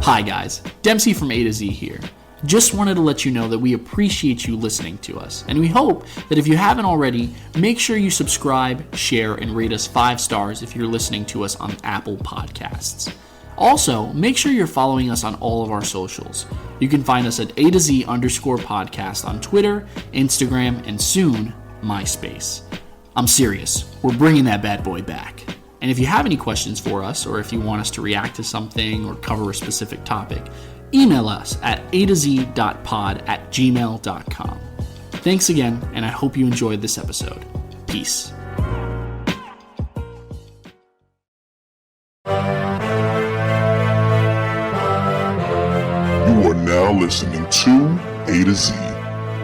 Hi guys, Dempsey from A to Z here. Just wanted to let you know that we appreciate you listening to us, and we hope that if you haven't already, make sure you subscribe, share, and rate us 5 stars if you're listening to us on Apple Podcasts. Also, make sure you're following us on all of our socials. You can find us at A_podcast on Twitter, Instagram, and soon, MySpace. I'm serious, we're bringing that bad boy back. And if you have any questions for us, or if you want us to react to something or cover a specific topic, email us at atoz.pod@gmail.com. Thanks again, and I hope you enjoyed this episode. Peace. You are now listening to A to Z,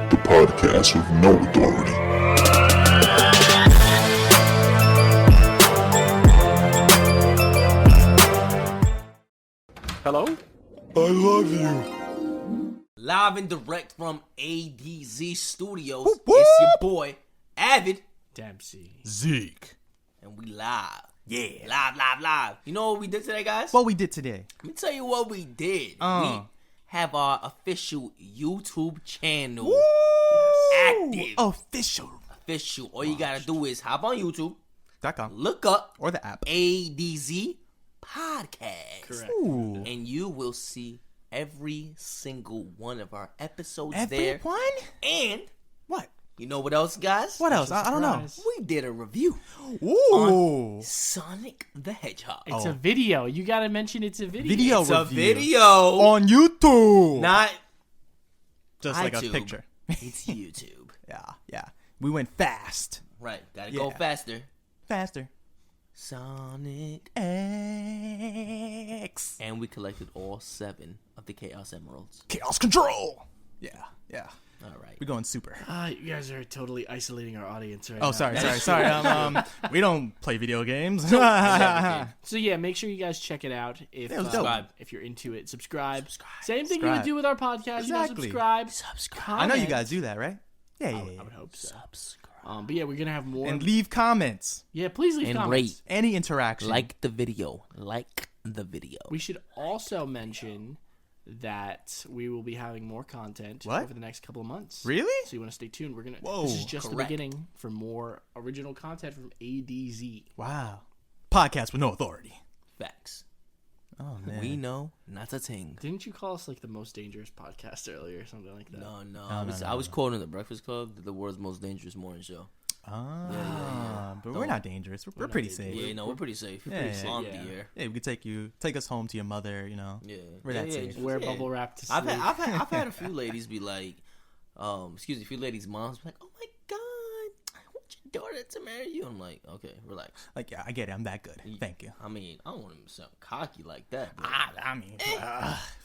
the podcast with no authority. Hello? I love you. Live and direct from ADZ Studios. Whoop, whoop. It's your boy, Avid. Dempsey. Zeke. And we live. Yeah. Live. You know what we did today, guys? What we did today? Let me tell you what we did. We have our official YouTube channel. Woo! Active. Official. All you gotta do is hop on YouTube, .com. look up Or the app. ADZ Podcast. Correct. Ooh. And you will see every single one of our episodes Everyone? there. And What? you know what else, guys? What else? I don't know. We did a review Ooh. on Sonic the Hedgehog. It's a video. You gotta mention it's a video. Video It's a review. video On YouTube. not Just like a iTube. picture. It's YouTube. Yeah. We went fast. Right, gotta go Yeah. faster. Faster. Sonic. X. And we collected all 7 of the Chaos Emeralds. Chaos control. Yeah. All right. We're going super. You guys are totally isolating our audience right Oh, now. sorry. We don't play video games. So yeah, make sure you guys check it out. If It was dope. if you're into it, subscribe. Same thing you would Subscribe. do with our podcast. Exactly. You know, subscribe. I know you comment. guys do that, right? Yeah. I would hope so. But yeah, we're gonna have more. And leave comments. Yeah, please leave And comments. rate. Any interaction. Like the video. We should also mention that we will be having more content What? over the next couple of months. Really? So you want to stay tuned. We're gonna. Whoa. This is just Correct. the beginning for more original content from ADZ. Wow. Podcast with no authority. Facts. Oh, man. We know not a thing. Didn't you call us like the most dangerous podcast earlier or something like that? No. No, I was quoting the Breakfast Club, the world's most dangerous morning show. But we're not dangerous. We're pretty safe. Yeah, no, we're pretty safe. Yeah, yeah, On yeah. the air. Yeah, we could take us home to your mother. You know. Yeah, We're that safe. Wear bubble wrap to sleep. I've had a few ladies be like, a few ladies' moms be like, "Oh my god, I want your daughter to marry you." I'm like, okay, relax. Like, yeah, I get it. I'm that good. Thank you. I mean, I don't want him to sound cocky like that. But... I mean,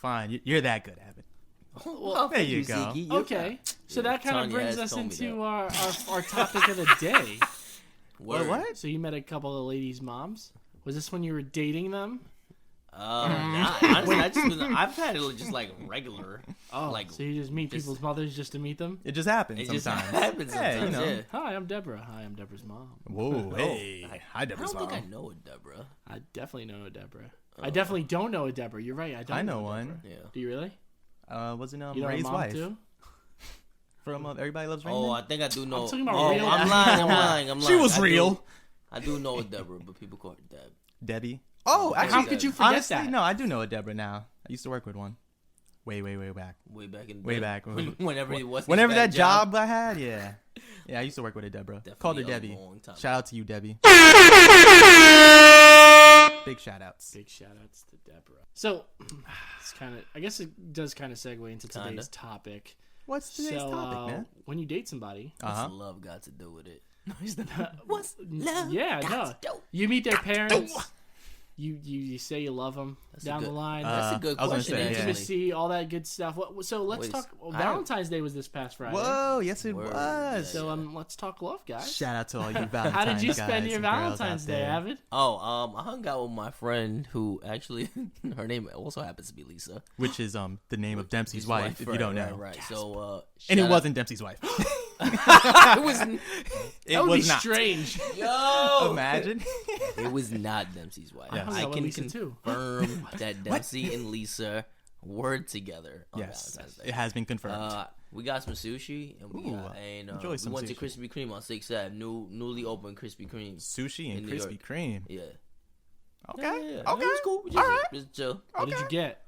fine. You're that good, Avid. Well, there thank you you, go. Zeke. Okay, so that kind of Tanya brings has us told me into that. our topic of the day. What? So you met a couple of ladies' moms. Was this when you were dating them? Honestly, I've had it just like regular. Oh, like so you just meet people's mothers just to meet them? It just happens it sometimes. just happens Hey, sometimes. you know. Yeah. Hi, I'm Deborah. Hi, I'm Deborah's mom. Whoa, hey. Hi, I Deborah's don't think I mom. know a Deborah. I definitely know a Deborah. I definitely don't know a Deborah. You're right. I know a one. Deborah. Yeah. Do you really? Wasn't You know Ray's her mom wife too? from Everybody Loves Raymond? Oh, I think I do know. I'm talking about oh, real I'm lying. She was real. I do know a Deborah, but people call her Deb. Debbie. Oh, How actually, could you forget honestly, that? no, I do know a Deborah now. I used to work with one. Way back. Way back in the Way day. back. Whenever it was. Whenever that job I had, yeah. Yeah, I used to work with a Deborah. Definitely Called her a Debbie. long time. Shout out to you, Debbie. Big shout outs. Big shout outs to Deborah. So, it's I guess it does kind of segue into today's topic. What's today's topic, man? When you date somebody, What's love got to do with it? What's love? yeah, no, got to do? you meet their parents. You say you love them down the line. That's a good I was gonna question. say, yeah. Intimacy, all that good stuff. So let's Wait, talk. I- Valentine's Day was this past Friday. Whoa, yes it Word, was. So let's talk love, guys. Shout out to all you Valentine's How did you guys spend your and girls Valentine's out Day, there. Avid? Oh, I hung out with my friend who actually, her name also happens to be Lisa. Which is the name of Dempsey's His wife, if you don't know. Right. So, And it shout out- wasn't Dempsey's wife. It was. That It would be was not. strange. Yo. Imagine. It was not Dempsey's wife. Yes. I I can Lisa too. confirm that Dempsey and Lisa were together on Yes, Valentine's Day. it has been confirmed. We got some sushi and enjoy we some went to sushi. Krispy Kreme on 6th Ave. Newly opened Krispy Kreme. Sushi and in New Krispy York. Kreme. Yeah. Okay. Yeah. Okay. It was cool. Just, All right. Just chill. What did you get?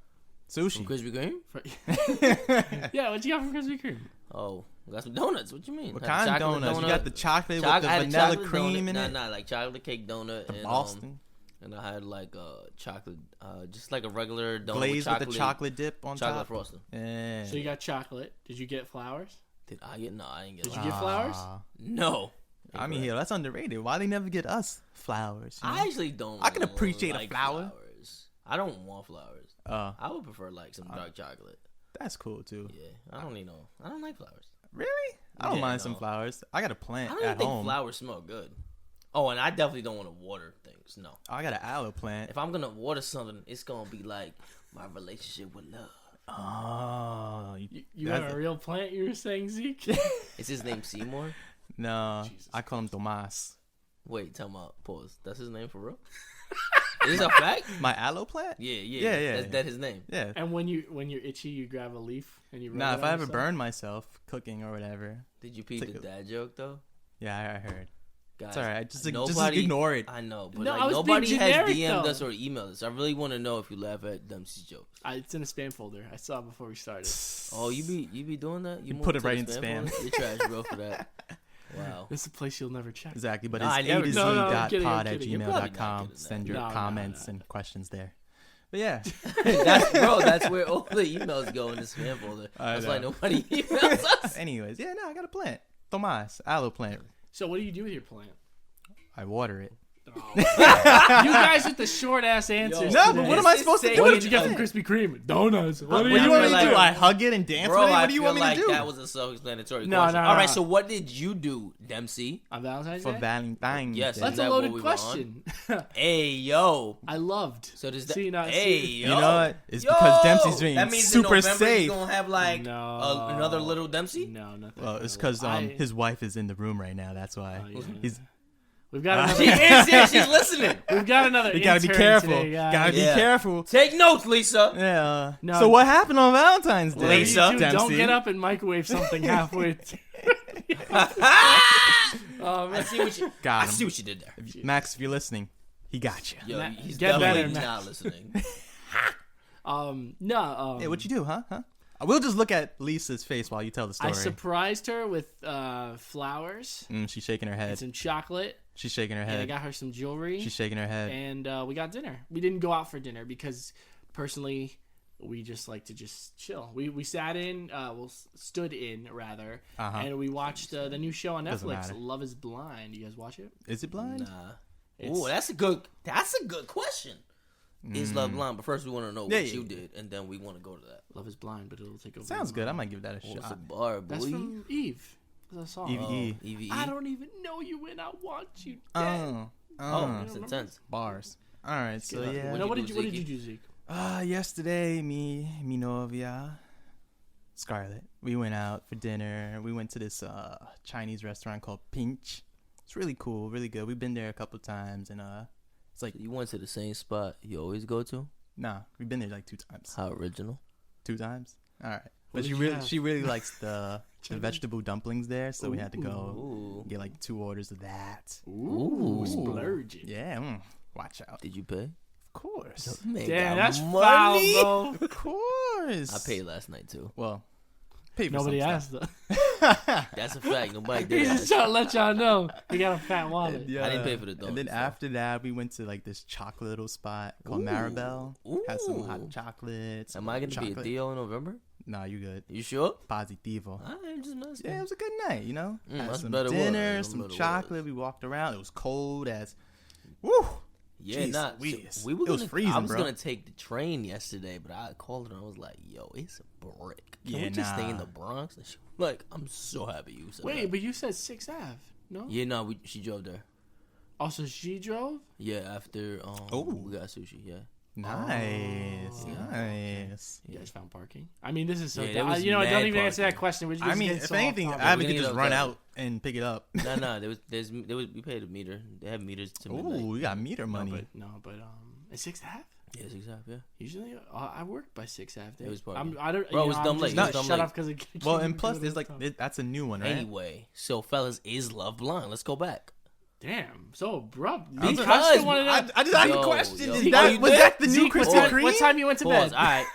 From Sushi. Krispy Kreme? Yeah, what'd you got from Krispy Kreme? Oh, we got some donuts. What you mean? What Had a kind of chocolate donuts? You got the chocolate Choc- with the I had a vanilla chocolate cream donut. in it. Nah, like chocolate cake donut. The and, Boston. And I had like a chocolate, just like a regular donut Glazed with with the chocolate dip on chocolate top. frosting. Yeah. So you got chocolate. Did you get flowers? Did I get? No, I didn't get. Did you flowers. get flowers? No. I mean, yeah, that's underrated. Why they never get us flowers? You know? I actually don't. I can appreciate a like flower. Flowers. I don't want flowers. I would prefer like some dark chocolate. That's cool too. Yeah, I don't need no. I don't like flowers. Really? I don't Yeah, mind some no. flowers. I got a plant I don't even at think home. flowers smell good. Oh, and I definitely don't want to water things. No. I got an aloe plant. If I'm gonna water something, it's gonna be like my relationship with love. You Oh, got that's- a real plant, you were saying, Zeke? Is his name Seymour? No, Jesus I call him Tomas. Wait, tell me. Pause. That's his name for real? Is this a fact? My aloe plant? Yeah. That's that his name. Yeah. And when you're itchy, you grab a leaf and you rub Nah, it if on I ever yourself? burn myself cooking or whatever, Did you peep Take the a- dad joke though? yeah, I heard. Guys, It's alright. Just nobody- ignore it. I know, but No, like, I was nobody being has generic, DM'd though. us or emailed us. I really want to know if you laugh at Dempsey's jokes. It's in a spam folder. I saw it before we started. Oh, you be doing that? You move put it to right the in spam. folder? You're trash, bro, for that. Wow. This is a place you'll never check. Exactly, but Nah, I it's never- a to z No, no, I'm dot kidding, I'm pod at kidding. You're probably not gmail.com. kidding. Send your No, no, comments no. and questions there. But yeah, That's where all the emails go in the spam folder. I That's know. why nobody emails us. anyways, yeah, no, I got a plant. Tomas, aloe plant. So what do you do with your plant? I water it. You guys with the short ass answers. No, today. but what am I supposed to do? What did you get from Krispy Kreme? Donuts. What do What do you want me to like- do? I hug it and dance Bro, with it? I What do you feel want me like to do? that was a self-explanatory No, question. no, All right, no. so what did you do, Dempsey? On Valentine's For Day? Valentine's Yes, Day. That's Is a that loaded what we were on? question. Hey, yo. I loved. So does that? See, not hey, see. yo. You know what? It's Yo! because Dempsey's being that means super in November safe. He's gonna have like No. another little Dempsey. No, nothing. Well, it's because I- his wife is in the room right now. That's why. Oh, yeah. He's. We've got another. She is here. She's listening. We've got another. You gotta be intern careful. Today, guys. Gotta Yeah. be careful. Take notes, Lisa. Yeah. No. So what happened on Valentine's Day? Whatever you Lisa? do, Dempsey? don't get up and microwave something halfway through. I see what you. Got I him. see what you did there. Max, if you're listening, he got you. Yo, Matt, he's get definitely better, Matt. not listening. No. Hey, what you do, huh? We'll just look at Lisa's face while you tell the story. I surprised her with flowers She's shaking her and head. some chocolate, She's shaking her and I head. got her some jewelry, She's shaking her head. and we got dinner. We didn't go out for dinner because, personally, we just like to just chill. We sat in, stood in rather, and we watched the new show on Doesn't Netflix, matter. Love Is Blind. You guys watch it? Is it blind? Nah. It's- Ooh, that's a good question. Is love blind? But first, we want to know what Yeah, you yeah. did, and then we want to go to that. Love Is Blind, but it'll take over. Sounds your good. I mind. might give that a What's a shot. bar, boy? That's from Eve. That's a song. Eve. Eve. I don't even know you when I want you dead. Oh, Oh, it's intense. bars. All right, so What yeah. No, what you did do, you what did Zeke? you do, Zeke? Yesterday, mi novia, Scarlett, we went out for dinner. We went to this Chinese restaurant called Pinch. It's really cool, really good. We've been there a couple times, and it's like, You went to the same spot you always go to? nah, we've been there like 2 times. How original. 2 times. All right, What but did she you really have? she really likes the vegetable dumplings there, so we had to go Ooh. get like 2 orders of that. Ooh, splurging. Yeah, watch out. Did you pay? Of course, Damn, that's foul, bro. of course. I paid last night too. Well, pay for Nobody some asked stuff. though. That's a fact. Nobody He's did just that. trying to let y'all know he got a fat wallet. Yeah. I didn't pay for the donuts. And then though. after that, we went to like this chocolate little spot called Ooh. Maribel. Had some hot Ooh. chocolates. Am I gonna be a Theo in November? Nah, you good. You sure? Positivo. I'm just messing. Yeah, it was a good night, you know? Had that's some better dinner, word. some Better chocolate. We walked around. It was cold as. Woo! Yeah, Jeez not. Louise. We were It was gonna, freezing, I was bro. gonna take the train yesterday, but I called her and I was like, "Yo, it's a brick. Can we Yeah, just stay in nah. the Bronx?" And she was like, I'm so happy you said Wait, that. but you said 6th Ave, no? Yeah, no, she drove there. Also, she drove? Yeah, after we got sushi. Yeah. Nice. You guys found parking? I mean, this is so. Yeah, there was don't mad even answer that parking. question. We're just I mean, getting if so off anything, topic. Avid We're could gonna just get run off out and pick it up. No, we paid a meter. They have meters to midnight. Ooh, we got meter money. But it's 6 half. Yeah, 6.5. Yeah. Usually, I worked by 6 half. It was part I'm, of it. I don't. Bro, you it was know, dumb I'm late. just It was gonna dumb shut late. off because it. Well, and plus, there's like that's a new one, right? Anyway, so fellas, is Love blind? Let's go back. Damn, so abrupt. Because I just wanted to- I just had a Yo, question. yo. Is Zeke, that, are you was good? that the new Zeke, Krispy Kreme? what time you went to Pause. bed? All right.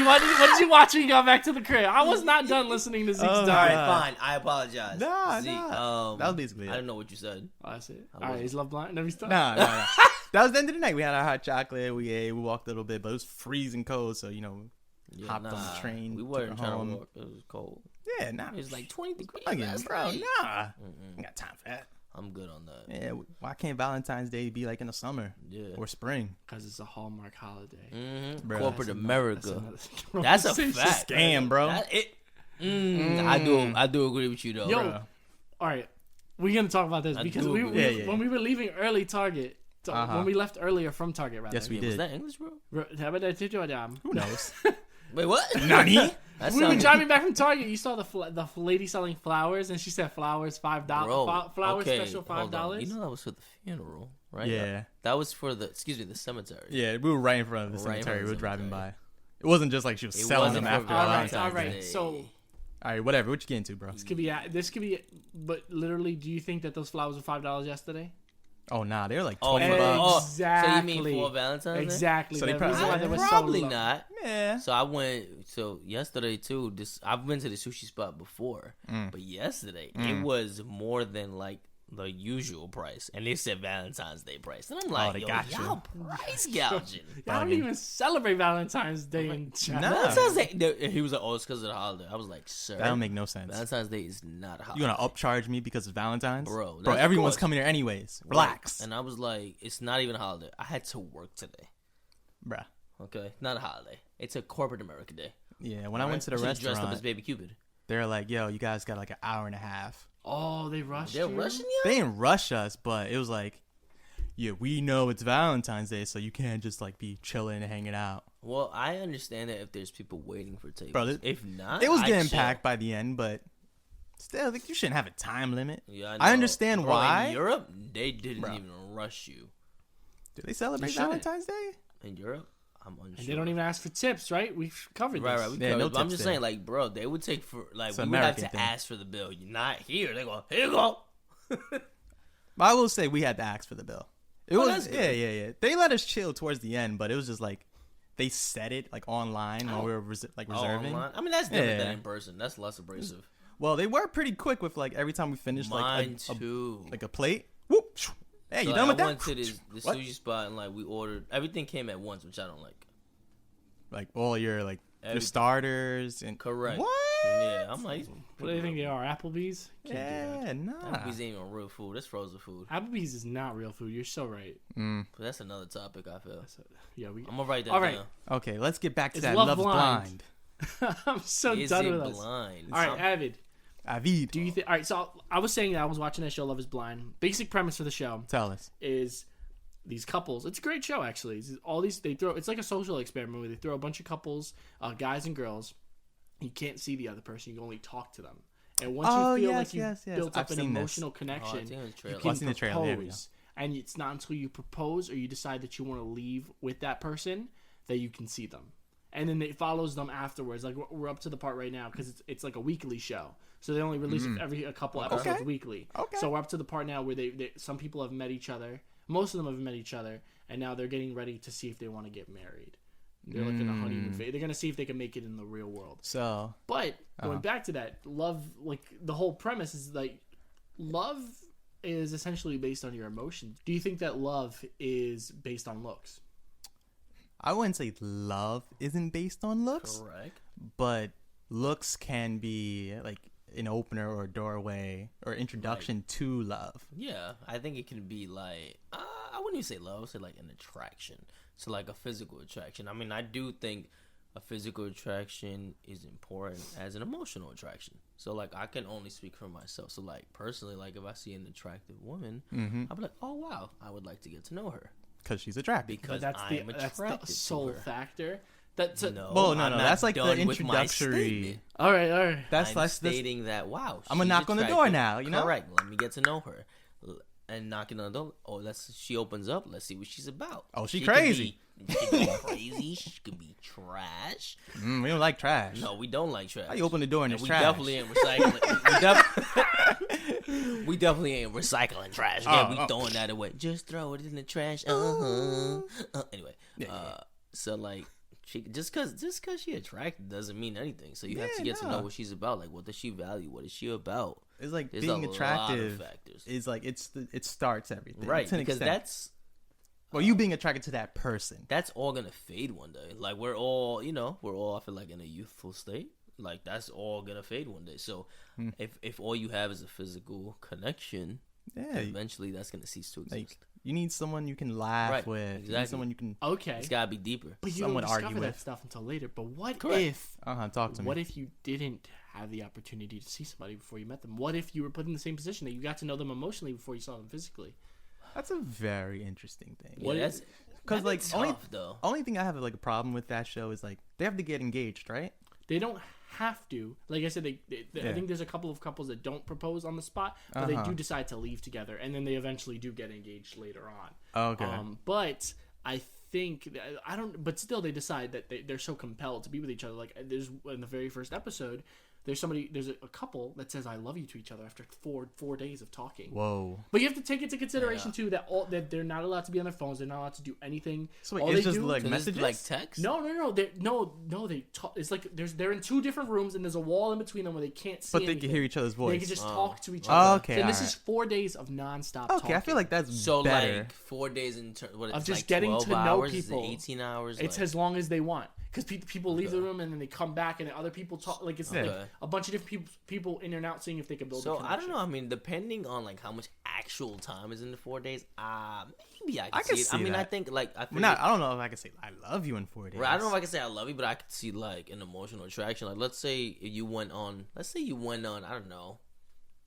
What did you watch when you got back to the crib? I was not done listening to Zeke's Oh, All diary. right, fine. I apologize. Nah, Zeke, nah. That was basically it. I don't know what you said. Oh, that's it. All right, is Love blind? Never stop. Nah. That was the end of the night. We had our hot chocolate. We ate. We walked a little bit, but it was freezing cold. So hopped on the train. We took weren't her trying home. to walk. It was cold. Yeah, nah. It was like 20 degrees. Again, last bro, night. nah. Ain't got time for that. I'm good on that. Yeah, why can't Valentine's Day be like in the summer Yeah. or spring? Because it's a Hallmark holiday. Bro, Corporate That's America. another That's a conversation. fact. Scam, bro. I do agree with you though. Yo, Bruh. all right, we're gonna talk about this I because do we, agree. Yeah. when we were leaving early Target, Uh-huh. when we left earlier from Target, rather. Yes, we Yeah, was did. that English, bro? Who knows? Wait, what? Nani? That We were sounded- driving back from Target. You saw the lady selling flowers, and she said flowers $5. Bro, Flowers okay, special hold on. $5. You know that was for the funeral, right? Yeah. That was for the cemetery. Yeah, we were right in front of the Right in front cemetery. of We the were driving by. cemetery. It wasn't just like she was It selling wasn't them for after Valentine's all Valentine's right. Day. So All right, whatever. What you get into, bro? this could be, but literally, do you think that those flowers were $5 yesterday? Oh, nah, they were like Oh, 20 Hey. bucks. Exactly. So you mean for Valentine's Day? Exactly. So they the probably- reason why they were so Probably low. not. Yeah. So I went. So yesterday too. I've been to the sushi spot before, but yesterday it was more than like the usual price, and they said Valentine's Day price, and I'm like, they yo, got you. y'all price gouging. I don't Bugging. even celebrate Valentine's Day in China. Nah. Valentine's Day. He was like, oh, it's because of the holiday. I was like, sir, That don't make no sense. Valentine's Day is not a holiday. You gonna upcharge me because it's Valentine's? Bro, Bro, that's- everyone's of course. coming here anyways. Right. Relax. And I was like, it's not even a holiday. I had to work today. Bruh. Okay, not a holiday. It's a corporate America day. Yeah, when I went to the Should've dressed up restaurant, as Baby Cupid. they're like, yo, you guys got like an hour and a half. Oh, they rushed They're you? rushing you. They didn't rush us, but it was like, yeah, we know it's Valentine's Day, so you can't just like be chilling and hanging out. Well, I understand that if there's people waiting for tables. Bro, if not, It was I getting chill. packed by the end, but still, like, you shouldn't have a time limit. Yeah, I know. understand Bro, why. In Europe, they didn't Bro. even rush you. Do they celebrate They shouldn't. Valentine's Day? In Europe, I'm unsure. And they don't even ask for tips, right? We've covered Right, this. right. We Yeah, covered no it, but I'm tips just there. saying, like, bro, they would take for like It's we an would have American to thing. ask for the bill. You're not here. They go, here you go. But I will say we had to ask for the bill. It Oh, was that's good. yeah. They let us chill towards the end, but it was just like they said it like online while we were reserving. Online. I mean, that's different Yeah. than in person. That's less abrasive. Well, they were pretty quick with like every time we finished Mine like too. a plate. Whoop. Shoo. Hey, So, you like, done with I that? went to the What? sushi spot and like we ordered everything came at once, which I don't like. Like all your like your Everything. starters and Correct. What? Yeah, I'm like, What do they think they are? Applebee's? Can't do that. Yeah, nah. Applebee's ain't even real food. That's frozen food. Applebee's is not real food. You're so right. Mm. But that's another topic. I feel. Yeah, we. I'm gonna write that All right. down. Okay, let's get back to Is that. Love Love's blind? blind. I'm so Is done it with us. blind? All right, Avid. Avid. Do you think? All right, so I was saying that I was watching that show, Love Is Blind. Basic premise for the show Tell us. is these couples. It's a great show, actually. It's like a social experiment where they throw a bunch of couples, guys and girls. You can't see the other person. You can only talk to them. And once Oh, you feel yes, like you've yes. built up I've an seen this. emotional Oh, I connection, think it was you trailer. can I've seen the trailer. There we propose. And it's not until you propose or you decide that you want to leave with that person that you can see them. And then it follows them afterwards. Like we're up to the part right now because it's like a weekly show, so they only release it a couple episodes Okay. weekly. Okay. So we're up to the part now where they some people have met each other. Most of them have met each other, and now they're getting ready to see if they want to get married. They're like in a honeymoon phase. They're gonna see if they can make it in the real world. So But going back to that, love, like the whole premise is like love is essentially based on your emotions. Do you think that love is based on looks? I wouldn't say love isn't based on looks, Correct. but looks can be like an opener or a doorway or introduction to love. Yeah, I think it can be like I wouldn't even say love. I would say like an attraction. So like a physical attraction. I mean, I do think a physical attraction is important as an emotional attraction. So like I can only speak for myself. So like personally, like if I see an attractive woman, I'll be like, oh wow, I would like to get to know her. Because she's attractive. because But I'm attracted that's the sole to her. factor. That's No, Well, I'm no, not that's like the done with my introductory. statement. all right. That's I'm stating that wow. I'm gonna she's knock on the door attractive. now, you know? Correct. Let me get to know her. And knocking on the door. Oh, she opens up. Let's see what she's about. Oh, she could crazy. She could be crazy. She could be trash. We don't like trash. No, we don't like trash. How you open the door and And it's we trash? definitely ain't recycling. We definitely ain't recycling trash. Yeah, we throwing that away. Just throw it in the trash. Anyway, so like, just cause she attractive doesn't mean anything. So you have to get to know what she's about. Like, what does she value? What is she about? It's like There's being a attractive lot of factors. is like it starts everything, Right, to an because extent. that's you being attracted to that person. that's all gonna fade one day. Like we're all I feel like in a youthful state. Like that's all gonna fade one day. So if all you have is a physical connection, eventually that's gonna cease to exist. Like you need someone you can laugh Right, with. You exactly. need someone you can Okay. It's gotta be deeper. But you someone don't argue discover that with. stuff until later. But what Correct. if? talk to me. What if you didn't have the opportunity to see somebody before you met them? What if you were put in the same position that you got to know them emotionally before you saw them physically? That's a very interesting thing. Yeah, that's Because like tough, though. only thing I have like a problem with that show is like they have to get engaged, right? They don't have to. Like I said, I think there's a couple of couples that don't propose on the spot, but they do decide to leave together, and then they eventually do get engaged later on. Okay. But I think I don't. But still, they decide that they're so compelled to be with each other. Like there's in the very first episode, there's a couple that says "I love you" to each other after four days of talking. Whoa. But you have to take into consideration too that they're not allowed to be on their phones. They're not allowed to do anything. So wait, All it's they just do, like So this is messages? like text. no. They talk. It's like they're in two different rooms and there's a wall in between them where they can't see. But they anything. can hear each other's voice. They can just talk to each Oh, other. okay, And this alright. is 4 days of nonstop. Okay, talking. I feel like that's So better. like 4 days in what Of it's just like getting 12 to know hours, is it people. 18 hours. It's like, as long as they want. Because people leave the room and then they come back and then other people talk. Like it's like a bunch of different people in and out seeing if they can build. So a connection. I don't know. I mean, depending on like how much actual time is in the 4 days, maybe I I can can see it. see I mean, I that. think like I feel I don't know if I can say I love you in 4 days. right, I don't know if I can say I love you, but I could see like an emotional attraction. Like let's say you went on. I don't know.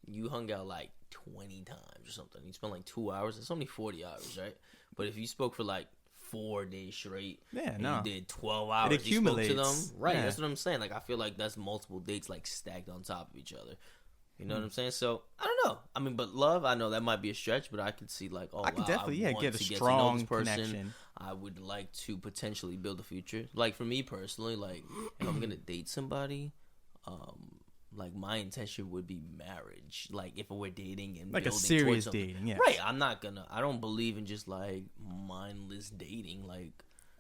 You hung out like 20 times or something. You spent like 2 hours. It's only 40 hours, right? But if you spoke for like 4 days straight, and you did 12 hours. It You spoke to them, accumulates. right? Yeah. That's what I'm saying. Like I feel like that's multiple dates like stacked on top of each other. You know what I'm saying? So I don't know. I mean, but love, I know that might be a stretch, but I could see like, I could definitely want get a to get strong to know this person. connection. I would like to potentially build a future. Like for me personally, like if I'm gonna date somebody, like my intention would be marriage. Like if we're dating and Like a building serious towards something. dating, yeah. Right. I don't believe in just like mindless dating. Like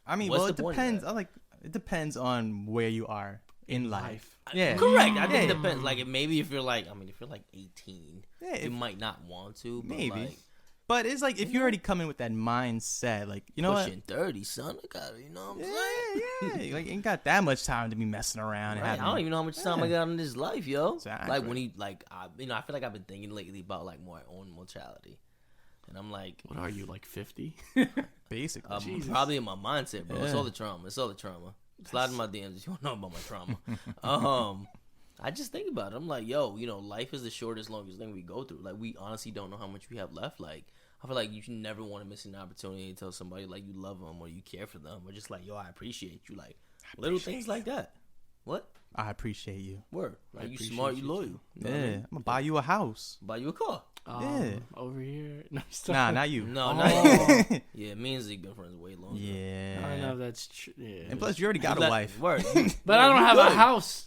I mean, what's well, the it point of depends. that? It depends on where you are in life. Yeah. correct. I think Yeah. it depends. Like if you're like 18, Yeah, you might not want to. But maybe. like, But it's like if you already come in with that mindset, like you know what? pushing 30, son. I got it. You know what I'm saying? Yeah. Like ain't got that much time to be messing around. And Right, I having, don't even know how much time I got in this life, yo. Exactly. Like when I feel like I've been thinking lately about like my own mortality, and I'm like, What are you, like 50? basically. I'm probably in my mindset, bro. It's Yeah. all the trauma. Slide in my DMs if you want to know about my trauma. I just think about it. I'm like, yo, life is the shortest, longest thing we go through. Like we honestly don't know how much we have left. Like I feel like you should never want to miss an opportunity to tell somebody like you love them or you care for them or just like, yo, I appreciate you. Like little things like that. What? I appreciate you. Word. Like you appreciate smart, you you loyal. too. You know what I Yeah, mean? I'm gonna buy you a house. Buy you a car. Yeah. Over here. No, Nah, not you. No, Oh. not you. Yeah, me and Zeke been friends way longer. Yeah. I know that's true. Yeah. And plus, you already got a wife. Word. But I don't have a house.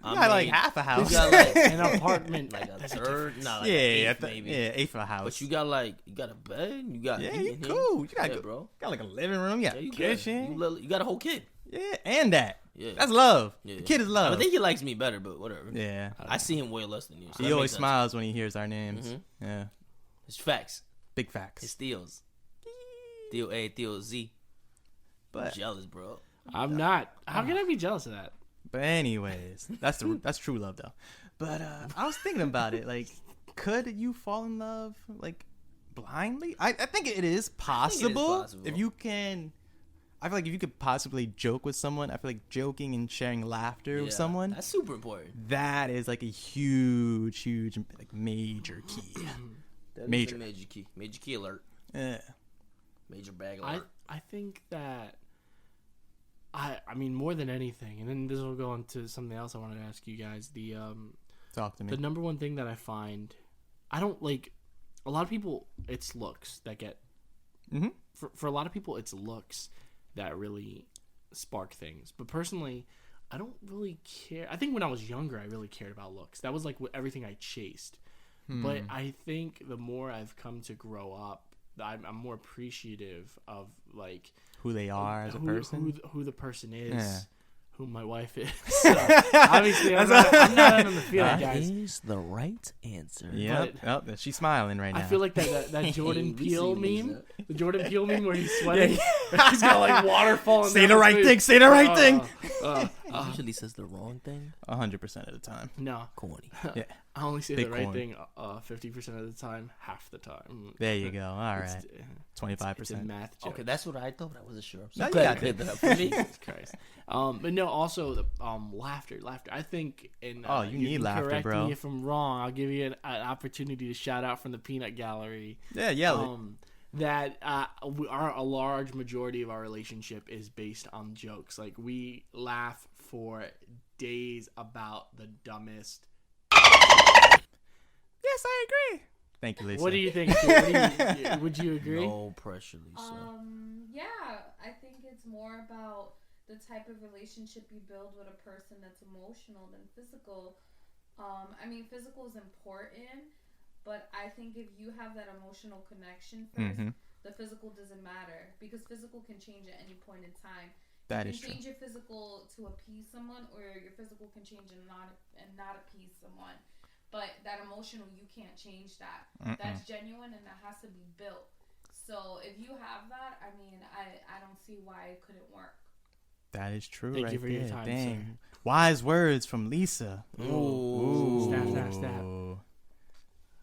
You got like half a house. You got like An apartment. like a third, nah, like yeah, an eighth, yeah, maybe. eighth of a house. But you got a bed. You got yeah, you you can cool. You got yeah, bro. got like a living room. You got Yeah, you kitchen. good. You got a whole kid. Yeah, and that. Yeah. That's love. Yeah. The kid is love. I think he likes me better, but whatever. Yeah. I see him way less than you. So He that always makes sense. smiles when he hears our names. Mhm. Yeah. It's facts. Big It's facts. Theo's. Theo A, Theo Z. But Jealous, bro. I'm not. How can I be jealous of that? anyways, that's true love though. But I was thinking about it. Like, could you fall in love like blindly? I think it is possible possible. if you can. I feel like if you could possibly joke with someone, I feel like joking and sharing laughter with Yeah, someone, that's super important. that is like a huge, like major key. That is Major. a major key. Major key alert. Yeah. Major bag alert. I think that I mean more than anything, and then this will go into something else I wanted to ask you guys. Talk to me. The number one thing that I find, I don't like. A lot of people, it's looks that get. Mm-hmm. For a lot of people, it's looks that really spark things. But personally, I don't really care. I think when I was younger, I really cared about looks. That was like everything I chased. But I think the more I've come to grow up, I'm more appreciative of like who they are as a person, who the person is, who my wife is. So, obviously, I'm not in the field, That guys. is the right answer. Yep. Oh, she's smiling right now. I feel like that Jordan We Peele seen meme, the Jordan Peele meme where he's sweating, he's got like water falling. Say down the his right face. thing. Say the right thing. He usually says the wrong thing. 100% of the time. No, Corny. Yeah. I only say Big the right corn. thing 50% of the time, half the time. There you go. All It's- right. It's 25%. a math joke. Okay, that's what I thought, but I wasn't sure. So No, you glad got I cleared that up for me. Jesus Christ. But no, also the laughter. I think, and Oh, you need can laughter, correct bro. me if I'm wrong. I'll give you an opportunity to shout out from the Peanut Gallery. Yeah, yell That a large majority of our relationship is based on jokes. Like we laugh for days about the dumbest. Yes, I agree. Thank you, Lisa. What do you think? Would you agree? No pressure, Lisa. Yeah, I think it's more about the type of relationship you build with a person that's emotional than physical. I mean, physical is important, but I think if you have that emotional connection first, the physical doesn't matter because physical can change at any point in time. That you is can true. change your physical to appease someone, or your physical can change and not appease someone. But that emotional, you can't change that. That's genuine and that has to be built. So if you have that, I mean, I don't see why it couldn't work. That is true. Thank right you for there. your time, Dang. Wise words from Lisa. Ooh. Snap, snap, snap.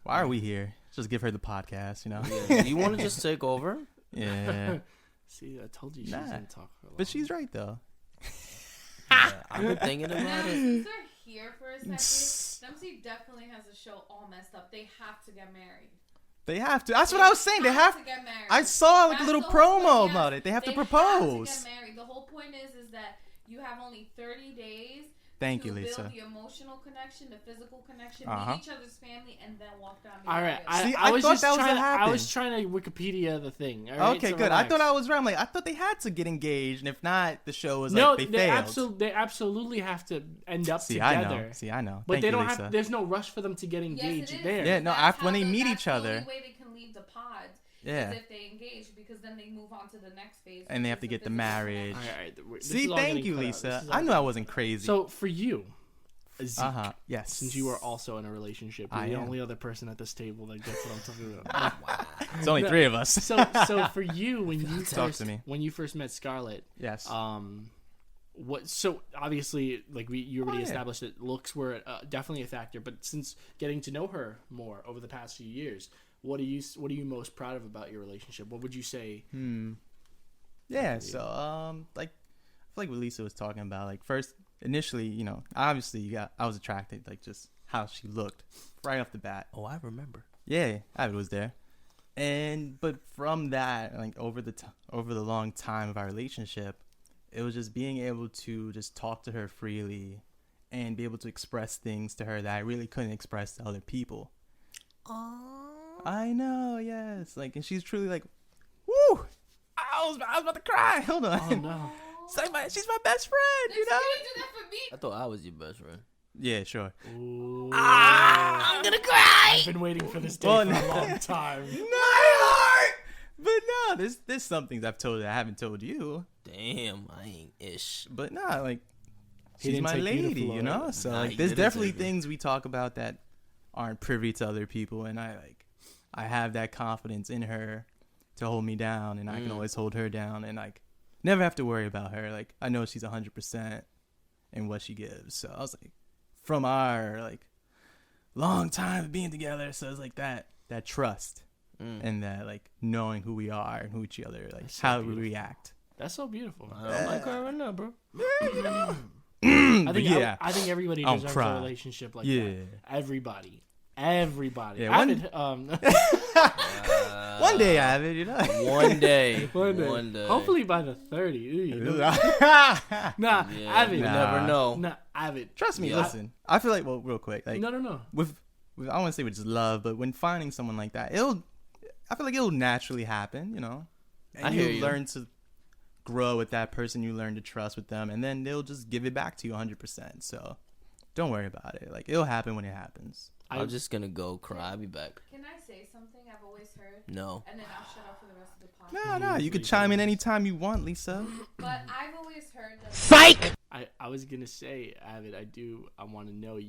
Why are we here? Just give her the podcast, you know? Yeah, do you want to just take over? Yeah. See, I told you she Nah. was gonna talk for a But she's right, though. Yeah, I've been thinking about Now, it. since they're here for a second, Dempsey definitely has a show all messed up. They have to get married. They have to. That's what I was saying. They have to get married. I saw like That's a little the whole promo point, about it. They have to They propose. have to get married. The whole point is that you have only 30 days Thank to you, Lisa. build the emotional connection, the physical connection, Uh-huh. meet each other's family, and then walk down the All right, aisle. See, I I was thought just that was trying. what I was happened. trying to Wikipedia the thing. All right? Okay, So good. I relax. thought I was right. I'm like, I thought they had to get engaged, and if not, the show was No, like they failed. they absolutely have to end up See, together. I know. See, I know. But Thank they you, don't Lisa. have. There's no rush for them to get Yes, engaged it is. there. Yeah, no, That's after when how they meet that's each the other. only way they can leave the pods Yeah. is if they engage, because then they move on to the next phase. And they which have is to get the physical marriage. All right, all right, this See, is all thank getting you, cut out. Lisa. This is all I knew I getting wasn't cut out. crazy. So for you, Zeke, Yes. since you are also in a relationship, you're I the am. only other person at this table that gets what I'm talking about. It's only three of us. So for you, when you Talk first to me. when you first met Scarlett, Yes. what? So obviously, like you already yeah. established that looks were definitely a factor. But since getting to know her more over the past few years, what are you most proud of about your relationship? What would you say? Yeah, so like I feel like what Lisa was talking about, like first initially, you know, obviously I was attracted, like just how she looked right off the bat. Oh, I remember. Yeah, Avid was there. But from that, like over the long time of our relationship, it was just being able to just talk to her freely and be able to express things to her that I really couldn't express to other people. I know, yes. Like, and she's truly like, woo! I was about to cry. Hold on. Oh no! She's my best friend, you know? You do that for me. I thought I was your best friend. Yeah, sure. I'm gonna cry. I've been waiting for this day Well, for no. a long time. My heart! But no, there's some things I've told her I haven't told you. Damn, I ain't ish. But nah, like, He she's didn't my take you to lady, you Florida. know? So, Nah, like, he there's didn't definitely take me. things we talk about that aren't privy to other people. And I have that confidence in her to hold me down. And I can always hold her down. And, like, never have to worry about her. Like, I know she's 100% in what she gives. So I was like, from our, like, long time of being together. So it's like that trust. And that, like, knowing who we are and who each other, like, so how we beautiful. react. That's so beautiful. I might cry right now, bro. I think yeah. I think everybody I'll deserves cry. a relationship like Yeah. that. Everybody. Everybody. Yeah, Avid, One day, Avid, you know. One day. One day. Hopefully by the 30. Nah, Yeah, Avid. you Nah. never know. Nah, Avid. Trust me, Yeah. listen. I feel like, well, real quick, like No. with I don't want to say with just love, but when finding someone like that, I feel like it'll naturally happen, you know. And I hear you'll you. learn to grow with that person. You learn to trust with them, and then they'll just give it back to you 100%. So don't worry about it. Like, it'll happen when it happens. I'm just gonna go cry. I'll be back. Can I say something I've always heard? No. And then I'll shut up for the rest of the podcast. No, you could chime in anytime you want, Lisa. But I've always heard that. I was gonna say, Avid, I want to know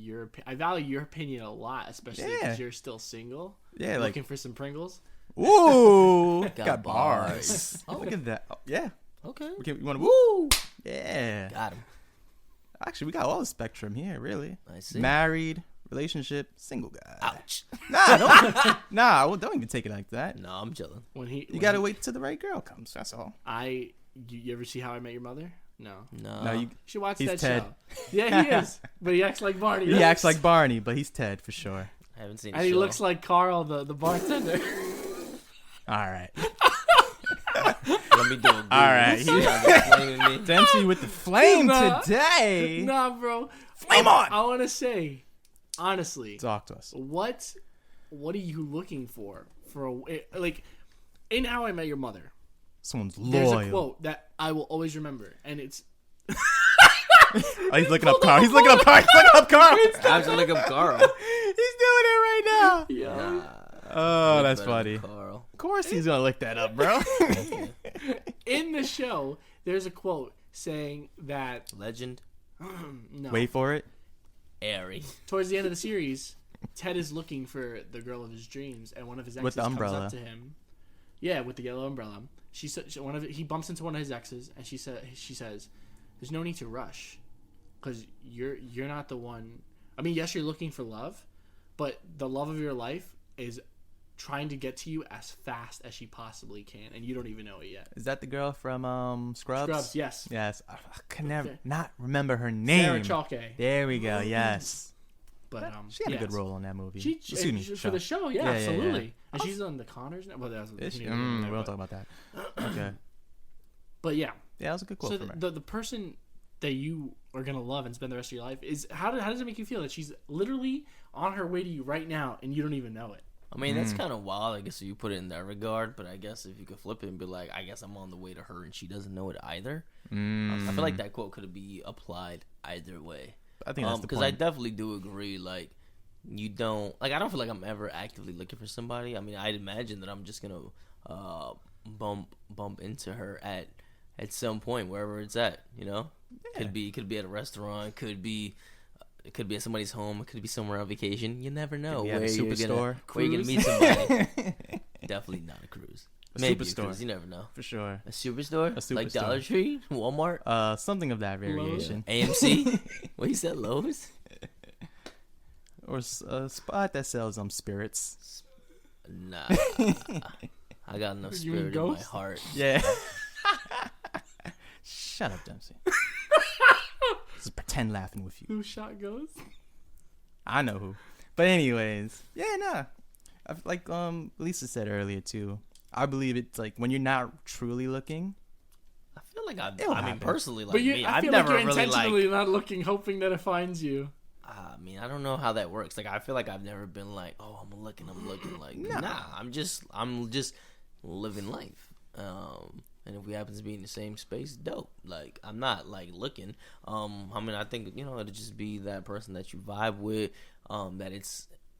I value your opinion a lot, especially Yeah. because you're still single. Yeah, like, Looking for some Pringles. ooh, Got got bars. bars. Oh. Look at that. Oh, yeah. Okay. Okay, you want to woo? Yeah. Got him. Actually, we got all the spectrum here, really. I see. Married, relationship, single guy. Ouch. Don't even take it like that. No, I'm chilling. You gotta wait till the right girl comes. That's all. You ever see How I Met Your Mother? No. No, you. You should watch He's that Ted. show. Yeah, he is, but he acts like Barney. He acts like Barney, but he's Ted for sure. I haven't seen. and he looks like Carl, the bartender. All right. Let me do a Google. All right. See how they're explaining me. Dempsey with the flame Nah. today. Nah, bro. Flame on. I want to say, honestly, Talk to us. what are you looking for like in How I Met Your Mother? Someone's There's loyal. a quote that I will always remember, and it's Oh, he's looking up Carl. He's looking up Carl. I have to look up Carl. He's doing it right now. yeah. Nah, Oh, that's better funny. than Carl. Of course he's gonna look that up, bro. In the show, there's a quote saying that Legend. no, Wait for it. Airy. towards the end of the series, Ted is looking for the girl of his dreams, and one of his exes With the comes umbrella. up to him. Yeah, with the yellow umbrella. He bumps into one of his exes, and she says, "There's no need to rush, because you're not the one. I mean, yes, you're looking for love, but the love of your life is trying to get to you as fast as she possibly can, and you don't even know it yet." Is that the girl from Scrubs? Scrubs, yes. Yes. I can never Okay. not remember her name. Sarah Chalke. There we go. Yes. But She had a yes. good role in that movie. She Excuse me. for show. the show, yeah, Yeah, absolutely. yeah. And she's on the Connors now. Well, that's Is she? we We don't talk about that. Okay. But yeah, Yeah, that was a good quote so from her. the person that you are gonna love and spend the rest of your life is how does it make you feel that she's literally on her way to you right now and you don't even know it? I mean, that's kind of wild, I guess, if you put it in that regard. But I guess if you could flip it and be like, I guess I'm on the way to her and she doesn't know it either. I feel like that quote could be applied either way. I think that's the Because point. I definitely do agree. Like, you don't like. I don't feel like I'm ever actively looking for somebody. I mean, I'd imagine that I'm just gonna bump into her at some point wherever it's at. You know, could be at a restaurant. Could be at somebody's home. It could be somewhere on vacation. You never know Could be at a where superstore. you're gonna meet somebody. Definitely not a cruise. Maybe a superstore. cruise. You never know. For sure. A superstore, like superstore. Dollar Tree, Walmart, Something of that variation. AMC. What you said, Lowe's? Or a spot that sells spirits. Nah, I got enough You mean spirit in my ghosts? heart. Yeah. Shut up, Dempsey. Just pretend laughing with you. Who shot goes? I know who. But anyways, yeah, nah. Like Lisa said earlier too. I believe it's like when you're not truly looking. I feel like I It'll mean, happen. personally, like But me, I I've feel never like you're really intentionally like. not looking, hoping that it finds you. I mean, I don't know how that works. Like, I feel like I've never been like, oh, I'm looking. Like, nah, I'm just living life. And if we happen to be in the same space, dope. Like, I'm not like looking. I mean, I think it'll just be that person that you vibe with.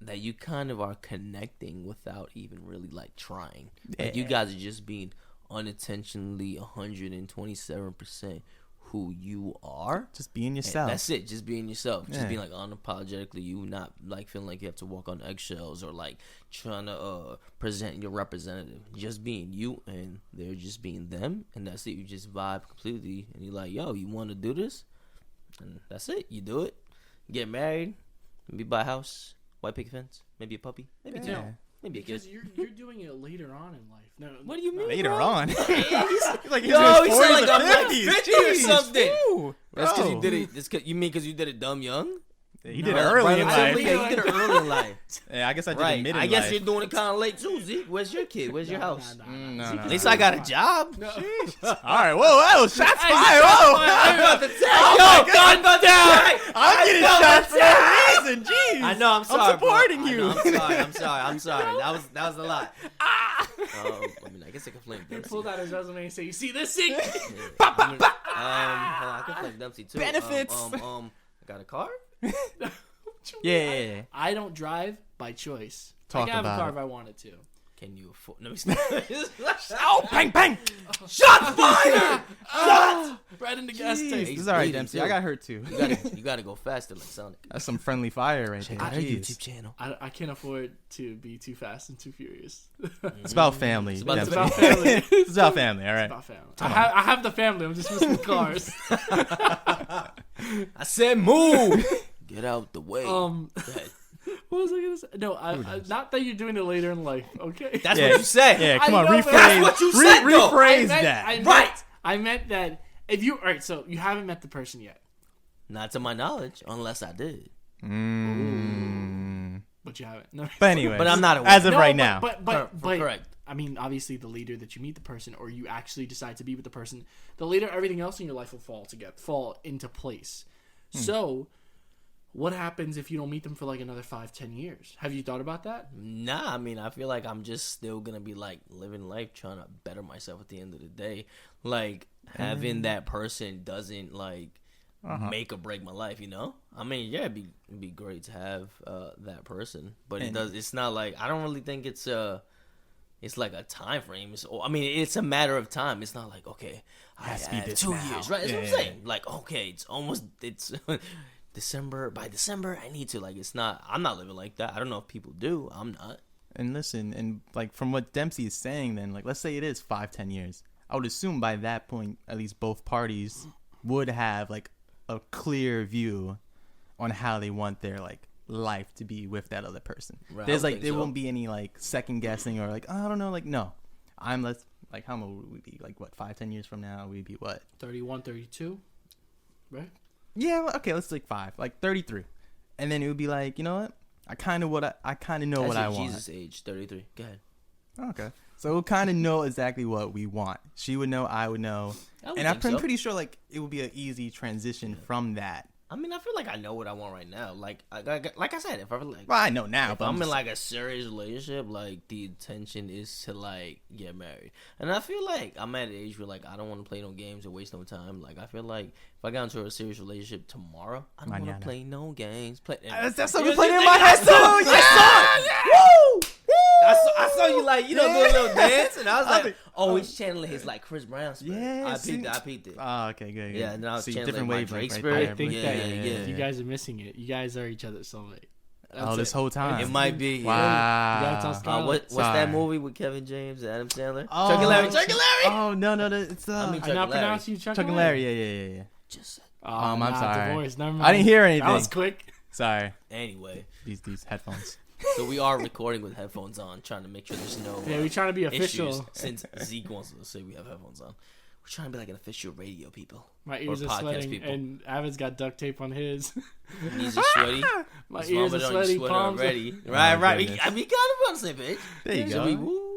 That you kind of are connecting without even really like trying. Like, you guys are just being unintentionally 127% who you are. Just being And yourself. that's it. Just being yourself. Just Yeah. being like unapologetically you, not like feeling like you have to walk on eggshells or like trying to present your representative. Just being you, and they're just being them, and that's it. You just vibe completely, and you're like, yo, you want to do this, and that's it. You do it. Get married, maybe buy a house, white picket fence, maybe a puppy, maybe two, Yeah. maybe a Because kid. you're doing it later on in life. No, What do you mean? Later bro? on. Like Yo, he he's said in his like I'm 40s like or 50 or 50s. something. Ooh, That's because bro. you did it. You mean because you did it dumb young? You did it early in life. Yeah, you did it early in life. Yeah, I guess I did Right. it mid in I guess life. you're doing it kind of late too, Zeke. Where's your kid? Where's your house? No. At least I got a job. All right, whoa, shots fired. Whoa. I'm about to tag. Yo, gun down. I'm getting shots for a reason. Jeez. I know. I'm sorry. I'm supporting bro. you. I know, I'm sorry. That was a lot. I mean, I guess I can flame He Dempsey. pulled out his resume and say, "You see this, Zeke?" I can flame Dempsey too. Benefits. I got a car. Yeah. I don't drive by choice. Talk I can have a about car it. if I wanted to. Can you afford? No, Oh, bang, bang. shots fired! Shots! Right in the gas tank. This is all right, bleeding, Dempsey. too. I got hurt too. You gotta go faster like Sonic. That's some friendly fire right there. Check out our Jeez. YouTube channel. I can't afford to be too fast and too furious. It's about family. It's about Dempsey. family. It's about family. All right. About family. I have the family. I'm just missing the cars. I said move. Get out the way. Um, Go ahead. What was I gonna say? No, I not that you're doing it later in life. Okay. That's Yeah. what you said. Yeah, come I on, know, rephrase. but that's what you said, though. rephrase that. I meant that if you all right, so you haven't met the person yet, Not to my knowledge, unless I did. but you haven't. No. But anyway, But I'm not aware. as of No, right but- now. But Correct. I mean, obviously, the later that you meet the person, or you actually decide to be with the person, the later everything else in your life will fall into place. So, what happens if you don't meet them for like another 5-10 years? Have you thought about that? Nah, I mean, I feel like I'm just still gonna be like living life, trying to better myself at the end of the day. Like having that person doesn't like make or break my life, you know? I mean, yeah, it'd be great to have that person, but it's not like I don't really think it's like a time frame. It's a matter of time. It's not like okay, I has to be have this 2 now. years, right? That's what I'm Yeah. saying. Like okay, it's December. By December, I need to like. It's not. I'm not living like that. I don't know if people do. I'm not. And listen, and like from what Dempsey is saying, then like let's say it is 5-10 years. I would assume by that point, at least both parties would have like a clear view on how they want their like life to be with that other person. Right, There's I like think there so. won't be any like second guessing or like I don't know, like no, let's like how old would we be? Like what 5-10 years from now we'd be what? 31, 32, right? Yeah, well, okay, let's like 33, and then it would be like you know what? I kind of know what I want. Jesus age, 33. Go ahead. Okay. So we'll kind of know exactly what we want. She would know, I would know. I would And I'm think so. pretty sure like it would be an easy transition from that. I mean, I feel like I know what I want right now. Like I said, if I feel like Well, I know now, if but I'm in like a serious relationship, like the intention is to like get married. And I feel like I'm at an age where like I don't want to play no games or waste no time. Like I feel like if I got into a serious relationship tomorrow, I don't want Mañana. to play no games. that's something playing in my head too. Woo! I saw you like doing a little dance, and I was like, like, oh, he's channeling his like Chris Brown spirit. Yeah, I peeped it. Oh, okay, good. Yeah, and then I was See, channeling different my wavelength Drake right spirit. there. I think Yeah, that yeah. you guys are missing it. You guys are each other's soulmate. Oh, this whole time. It might be. You gotta Wow. tell Scarlett. What's that Sorry. movie with Kevin James and Adam Sandler? Oh. Chuck and Larry. Chuck and Larry. Oh no, it's I mean, I Chuck now and Larry. pronounce you Chuck Chuck and Larry. Yeah. Just I'm nah, sorry. Divorce. Never mind. I didn't hear anything. That was quick. Sorry, anyway. these headphones. So we are recording with headphones on, trying to make sure there's no Yeah, we're trying to be official. issues. Since Zeke wants to say we have headphones on, we're trying to be like an official radio people. My Or ears are podcast sweating, people. and Avid's got duct tape on his. Knees are sweaty. My His ears mama are done sweaty. sweater Palms. already. Right. goodness. I mean, kind of on the same page. There you So go. we woo.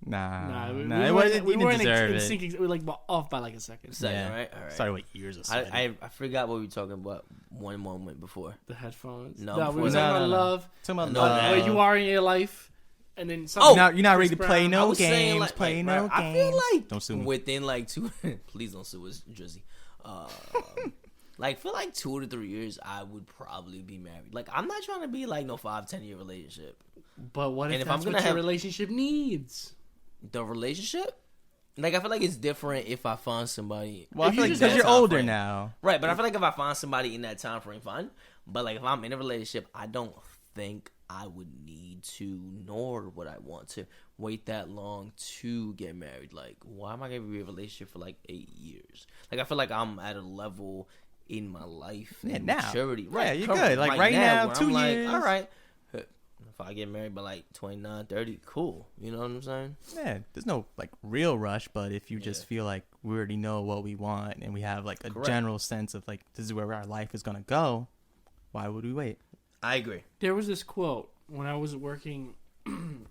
Nah, We it wasn't. we We didn't weren't deserve in it. sync. We were like off by like a second. Second, right? All right. Sorry, what years of sweating. I forgot what we were talking about one moment before. The headphones. No, we before were that. talking about No. love. Talking about No, love. Where you are in your life, and then Oh! something. You're not ready to Chris play Brown. no I was games. saying, like, play like, no right, games. I feel like Don't sue me. within like two. Please don't sue us, Drizzy. Like for like 2 to 3 years, I would probably be married. Like I'm not trying to be like no 5-10 year relationship. But what if And if that's I'm gonna what your have- relationship needs? The relationship, like I feel like it's different if I find somebody. Well, I If feel you like just because have you're time older frame. now. Right, but I feel like if I find somebody in that time frame, fine. But like if I'm in a relationship, I don't think I would need to, nor would I want to wait that long to get married. Like, why am I gonna be in a relationship for like 8 years? Like, I feel like I'm at a level in my life and Yeah, now. maturity. Yeah, Right, you're currently, good. Like, right now, where 2 I'm like, years. all right. If I get married by like 29, 30, cool. You know what I'm saying? Yeah, there's no like real rush, but if you just feel like we already know what we want and we have like a Correct. general sense of like this is where our life is gonna go, why would we wait? I agree. There was this quote when I was working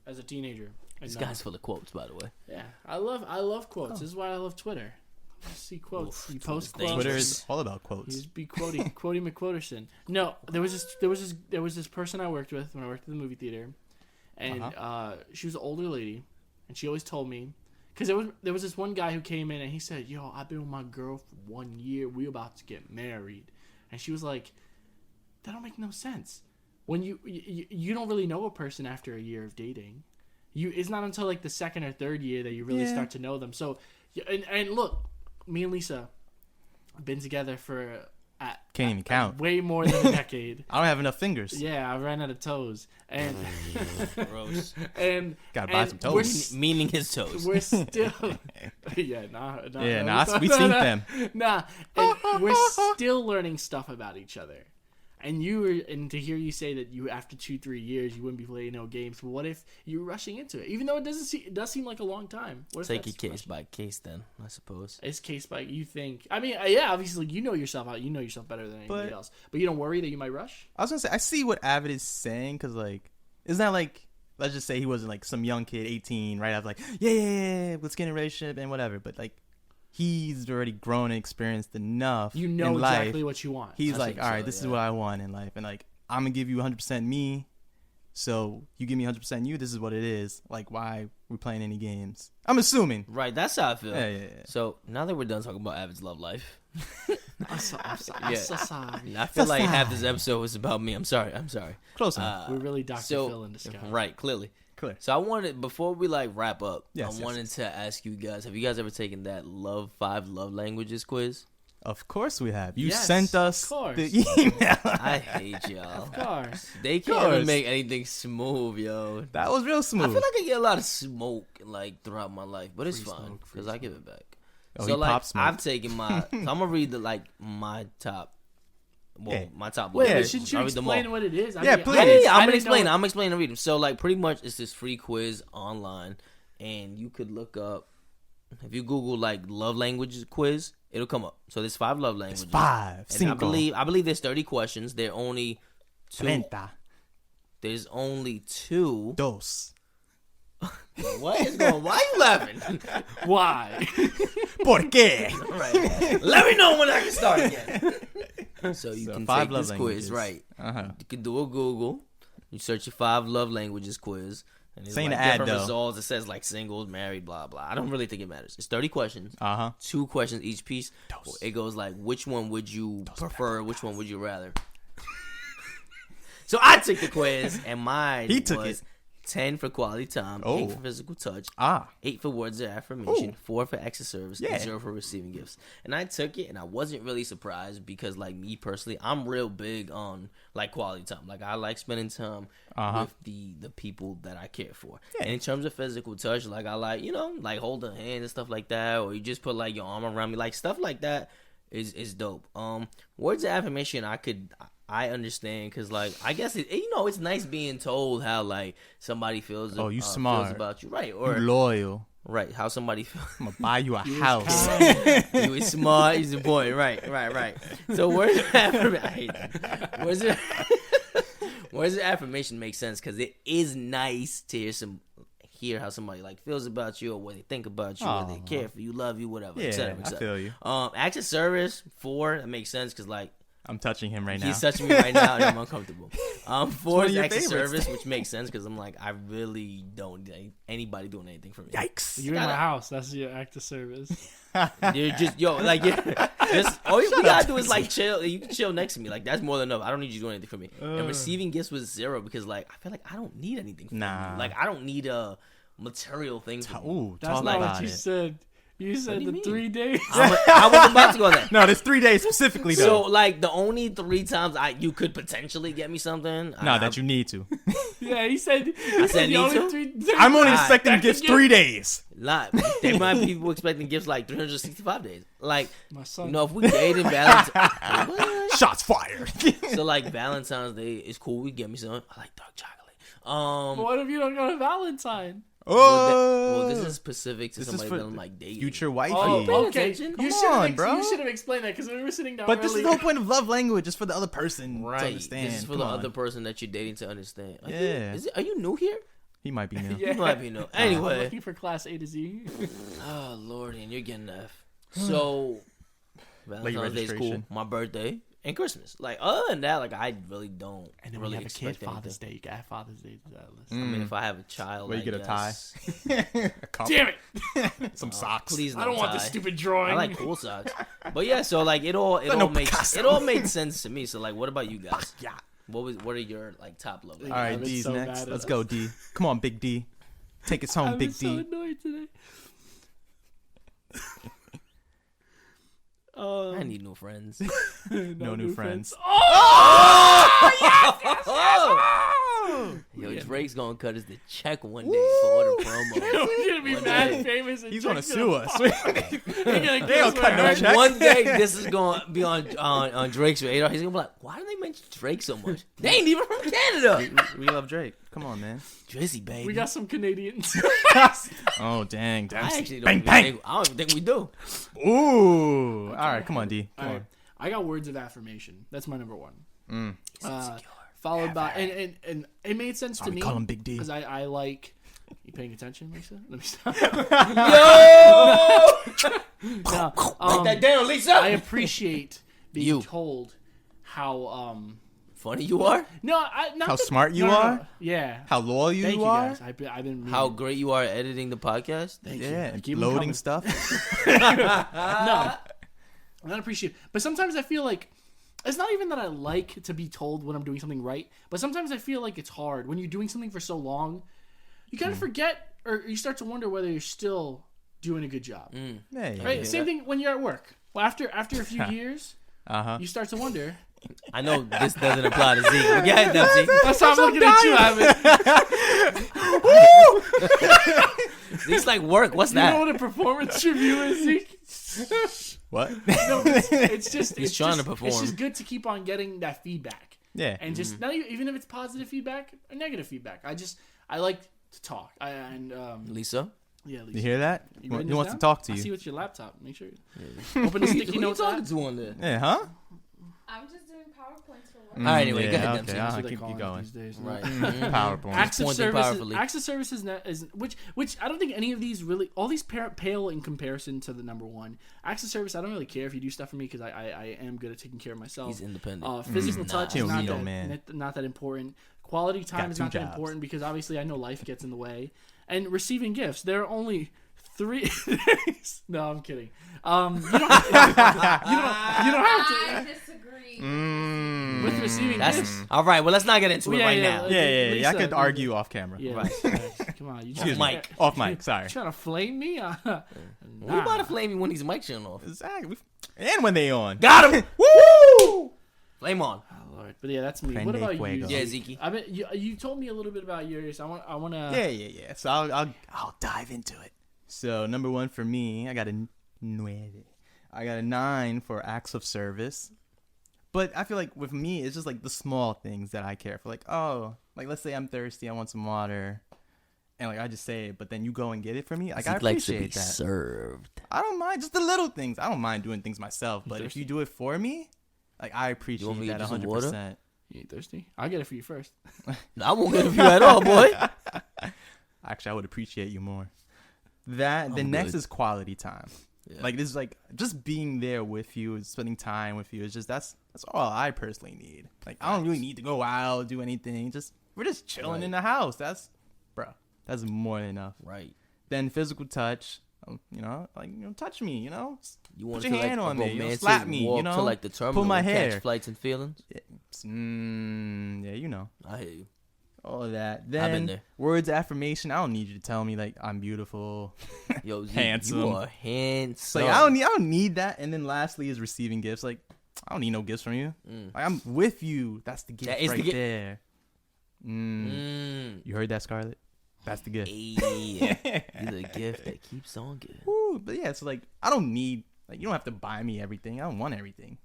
as a teenager. This guy's full of quotes, by the way. Yeah, I love quotes. This is why I love Twitter. I see quotes. Oof, You post Twitter's quotes. Twitter is all about quotes. You just be quoting McQuoterson. No, there was this person I worked with when I worked at the movie theater, and she was an older lady, and she always told me, because there was this one guy who came in and he said, "Yo, I've been with my girl for 1 year. We about to get married," and she was like, "That don't make no sense. When you don't really know a person after a year of dating. It's not until like the second or third year that you really start to know them. So, and look, me and Lisa have been together for Can't even count. way more than a decade. I don't have enough fingers. Yeah, I ran out of toes, and Gross. and Gotta buy some toes. Meaning his toes. We're still, we seen them. Nah, and we're still learning stuff about each other. And to hear you say that you after 2-3 years you wouldn't be playing no games. But what if you're rushing into it? Even though it does seem like a long time. What if Take that's it case by case, then I suppose. It's case by you think. I mean, yeah, obviously you know yourself out. You know yourself better than anybody else. But you don't worry that you might rush. I was gonna say I see what Avid is saying because like it's not like let's just say he wasn't like some young kid 18 right after like yeah let's get in a relationship and whatever. But like he's already grown and experienced enough. You know in exactly life. what you want. He's I like, think all right, so, this is yeah. what I want in life, and like I'm gonna give you 100% me. So you give me 100% you. This is what it is. Like, why we playing any games? I'm assuming. Right, that's how I feel. Yeah. So now that we're done talking about Avid's love life, I'm so Yeah. sorry. I feel like half this episode was about me. I'm sorry. Close enough. We're really Dr. So, Phil in disguise. right, clearly. Clear. So I wanted, before we like wrap up, Yes, I wanted to ask you guys, have you guys ever taken that 5 love languages quiz? Of course we have. You Yes, sent of us course. the email. I hate y'all. Of course. They can't even course. make anything smooth, yo. That was real smooth. I feel like I get a lot of smoke like throughout my life, but it's Free fine smoke, free because I give it back. Oh, So he like pop smoked. I've taken my, so I'm gonna read my top. Well, Yeah. my top. Wait, list. shouldn't you I'll read them all. explain what it is? Yeah, mean, please. Yeah, I I'm didn't gonna know explain. it- I'm explaining and read them. So like pretty much it's this free quiz online, and you could look up if you Google like love languages quiz, it'll come up. So there's 5 love languages. It's 5. And Cinco. I believe there's 30 questions. There are only 2. 30. There's only 2. Dos. What is going? Why are you laughing? Why? ¿Por qué? Right. Let me know when I can start again. So you can 5 take love this languages. quiz, right? Uh-huh. You can do a Google. You search your 5 love languages quiz. And there's Saying like the ad, different though. results. It says like singles, married, blah, blah. I don't really think it matters. It's 30 questions. Uh-huh. 2 questions each piece. Dos. It goes like, which one would you prefer? Which one would you rather? So I took the quiz, and mine He took was it. 10 for quality time, Oh. 8 for physical touch, Ah. 8 for words of affirmation, Ooh. 4 for acts of service, Yeah. and 0 for receiving gifts. And I took it, and I wasn't really surprised because, like, me personally, I'm real big on, like, quality time. Like, I like spending time with the people that I care for. Yeah. And in terms of physical touch, like, I like, you know, like, hold a hand and stuff like that, or you just put, like, your arm around me. Like, stuff like that is dope. Words of affirmation, I understand because, like, I guess it's nice being told how like somebody feels. Oh, you feels smart. about you, right? You Or loyal. right, how somebody feels. I'm going to buy you a house. You is smart. He's a boy. Right. So words of affirmation. I hate that. Words of affirmation makes sense because it is nice to hear how somebody like feels about you or what they think about you, or they care for you, love you, whatever. Yeah, etc. I feel you. Acts of service 4. That makes sense because like. I'm touching him right now. He's touching me right now, and I'm uncomfortable. 4 one is of your acts of favorites. service, which makes sense because I'm like, I really don't need anybody doing anything for me. Yikes. You're in my house. That's your act of service. You're just just all you gotta do is like chill. You can chill next to me, like that's more than enough. I don't need you to do anything for me. And receiving gifts was 0 because like I feel like I don't need anything from you. Like I don't need a material thing. From you. Ooh, That's talk not about what you it. said. You said do you the mean? 3 days. I was about to go on that. No, there's 3 days specifically, So though. like the only 3 times you could potentially get me something. No, that you need to. Yeah, he said. I said the need only to? 3 I'm only Alright, expecting that gifts could 3 days. Lot. There might be people expecting gifts like 365 days. Like, My son. you know, if we dated Valentine's, Shots fired. so like Valentine's Day is cool. We get me some. I like dark chocolate. But what if you don't go to Valentine? Oh, Well, this is specific to This is somebody for that I'm like dating. future wifey. Oh, pay okay. attention. You Come should on, have bro. You should have explained that because we were sitting down. But this is earlier. the whole point of love language, just for the other person to Right. understand. This is for Come the on. other person that you're dating to understand. Yeah. Are you new here? He might be new. Yeah. You might be new. I'm Anyway. looking for class A to Z. Oh Lord, and you're getting F. So Valentine's Day is cool. registration. My birthday and Christmas. Like other than that, like I really don't. And then really when you have a kid, expect Father's anything. Day. You got Father's Day to that list. I mean, if I have a child, Where you I get a tie? guess. A cup, Damn it! some socks. Please, I don't want this tie. stupid drawing. I like cool socks. But yeah, so like it all no makes Picasso. it all made sense to me. So like, what about you guys? Yeah. What are your like top love? All right, I'm D's so next. mad at Let's us. go, D. Come on, Big D. Take us home, I'm Big so D. annoyed today. I need new friends. No new friends. Yo, Drake's gonna cut us the check one day for all the promo. We're gonna be mad famous. And He's gonna Jake's sue us. They're gonna They don't cut no our- check. One day this is gonna be on Drake's radar. He's gonna be like, why do they mention Drake so much? They ain't even from Canada. We love Drake. Come on, man. Drizzy, baby. We got some Canadians. Oh, dang. I Dempsey. actually Bang, don't bang. think, I don't even think we do. Ooh. All right, come on, D. Come All right. I got words of affirmation. That's my number one. on. Followed by and it made sense to we me call him Big D. because I like. You paying attention, Lisa? Let me stop. No, Write that down, Lisa. I appreciate being You. told how Funny you are. not How that- smart you no, no, are? no. Yeah. How loyal you Thank you are? guys. I've been How great you are at editing the podcast. Thank you. Yeah, Keep 'em loading coming. stuff. No, I don't appreciate it. But sometimes I feel like it's not even that I like to be told when I'm doing something right, but sometimes I feel like it's hard when you're doing something for so long. You kind of forget, or you start to wonder whether you're still doing a good job. Yeah, Right? Same thing when you're at work. Well, after a few years, Uh-huh. you start to wonder. I know this doesn't apply to Zeke. But go ahead, Dempsey. That's how I'm looking at you, Avid. Zeke's like work. What's You know that? what a performance review is, Zeke? What? No, it's just He's it's trying just, to perform. It's just good to keep on getting that feedback. Yeah. And just not even if it's positive feedback or negative feedback. I like to talk. Lisa. Yeah, You Lisa. hear that? You He writing this wants to down? talk to I see you. what's your laptop. Make sure. Open the sticky Who you notes talking app. to on there? Yeah, huh? I'm just doing PowerPoints for work. All right, anyway, Yeah, go ahead, okay, Dempsey. That's I'll what they keep call you it going. these days. Right. PowerPoint. Acts of Pointing services. powerfully. Acts of services is which I don't think any of these really. All these pale in comparison to the number one. Acts of service. I don't really care if you do stuff for me because I am good at taking care of myself. He's independent. Physical He's touch not. is not He'll that, man. not that important. Quality time Got is two not that jobs. important because obviously I know life gets in the way. And receiving gifts, there are only 3. No, I'm kidding. You don't have to. I disagree. With receiving That's gifts. all right. Well, let's not get into it right now. Yeah. I could Lisa, argue off camera. Yeah, Right. Come on, you Excuse Off me. mic. Off mic. Sorry. trying to flame me? We about to flame you when these mics shut off. Exactly. And when they on. Got him. Woo! Flame on. Oh, Lord. But yeah, that's me. What Prende about you? fuego. Yeah, Zeke. I bet you told me a little bit about yours. I want to. Yeah. So I'll dive into it. So number one for me, I got a 9. I got a 9 for acts of service. But I feel like with me, it's just like the small things that I care for. Like, oh, like let's say I'm thirsty, I want some water, and like I just say it, but then you go and get it for me. Like I Zeke likes to be appreciate that. served. I don't mind just the little things. I don't mind doing things myself, but if you do it for me, like I appreciate want me to that get some 100%. water? You ain't thirsty? I'll get it for you first. I won't get a view at all, boy. Actually, I would appreciate you more. That the I'm next good. is quality time. Yeah. Like this is like just being there with you, spending time with you. It's just that's all I personally need. Like I don't really need to go out, do anything. Just we're just chilling Right. in the house. That's more than enough. Right. Then physical touch. Touch me. You want Put your to hand on me, romantic slap me, walk to like the terminal, pull my and hair. hair. catch flights and feelings. Yeah, I hear you. all of that. been Then there. words of affirmation. I don't need you to tell me like I'm beautiful. Yo, Zeke, Handsome. you are handsome. Like I don't need that. And then lastly is receiving gifts. Like I don't need no gifts from you. Like I'm with you. That's the gift That is the right gift. there. You heard that, Scarlett? That's the gift. Hey, you're the gift that keeps on giving. Woo, but yeah, so like I don't need you don't have to buy me everything. I don't want everything.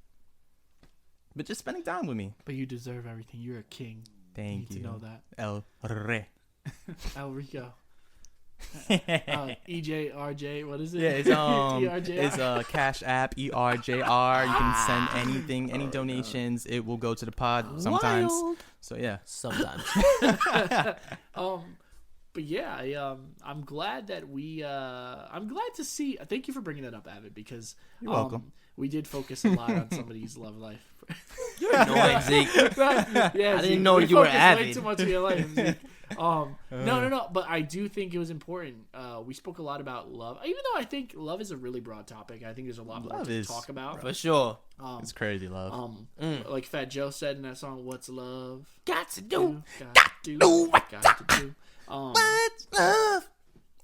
But just spending time with me. But you deserve everything. You're a king. Thank you you. need to know that. El Rey. El Rico. EJ, RJ, what is it? Yeah, it's ERJR. it's Cash App ERJR. You can send anything, any donations. It will go to the pod sometimes. Wild. So yeah. Sometimes. But yeah, I'm glad that I'm glad to see. Thank you for bringing that up, Avid, because You're welcome. We did focus a lot on somebody's love life. You're annoying, Zeke. Yeah, I didn't know you were focused Avid. way too much of your life, Zeke. No. But I do think it was important. We spoke a lot about love, even though I think love is a really broad topic. I think there's a lot more to talk about. For sure. It's crazy, love. Like Fat Joe said in that song, "What's love? Got to do. Got to do. What's love?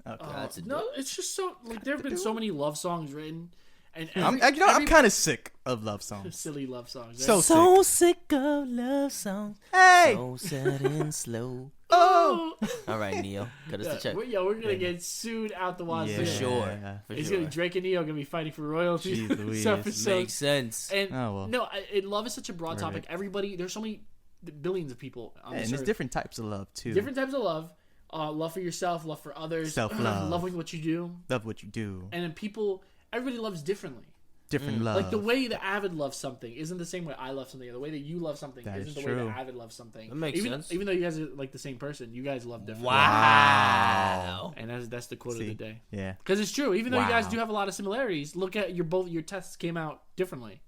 Okay. No, it's just so like there have been so many love songs written, and I'm kind of sick of love songs. silly love songs. So So sick of love songs. Hey. So sad and slow. Oh, All right, Neo. Cut us the check. we're gonna get sued out the wazoo. For sure. For It's sure. gonna Drake and Neo gonna be fighting for royalties. Jeez Louise. this episode. Makes sense. And Oh, well. no, love is such a broad topic. Everybody, there's so many billions of people on And this there's earth. different types of love too. Different types of love. Love for yourself, love for others, Self-love. loving what you do, Love what you do. and then everybody loves differently. Different love. Like the way that Avid loves something isn't the same way I love something. Or the way that you love something That isn't is the way true. that Avid loves something. That makes sense. Even though you guys are like the same person, you guys love differently. Wow. And that's the quote of the day. Yeah. Because it's true. Even though you guys Wow. do have a lot of similarities, look at your tests came out differently.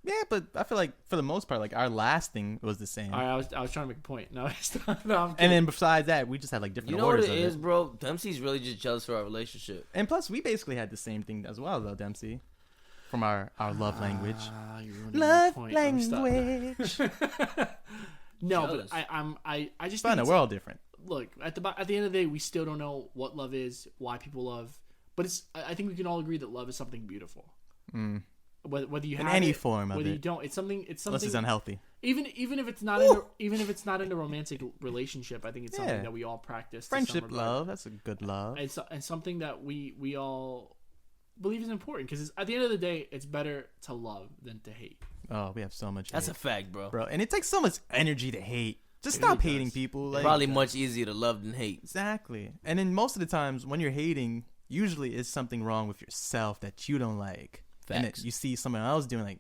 Yeah, but I feel like for the most part, like our last thing was the same. All right, I was trying to make a point. No, no, I'm kidding. And then besides that, we just had like different You know what orders it of is, bro? Dempsey's really just jealous for our relationship. And plus, we basically had the same thing as well, though, Dempsey, from our love language. You're ruining my point. I'm stopping. No, Jealous. but I just Fine, think we're all different. look at the end of the day, we still don't know what love is, why people love, but I think we can all agree that love is something beautiful. Whether you have In any it, form of whether it. you don't, it's something. Unless it's unhealthy. Even if it's not in a romantic relationship, I think it's something Yeah. that we all practice. to some Friendship regard. love, that's a good love. And something that we all believe is important, because at the end of the day, it's better to love than to hate. Oh, we have so much That's a hate. fact, bro. Bro, and it takes so much energy to hate. Just It stop really hating does. people. Like, Probably much easier to love than hate. Exactly. And then most of the times when you're hating, usually it's something wrong with yourself that you don't like. And Facts. then you see someone else doing like,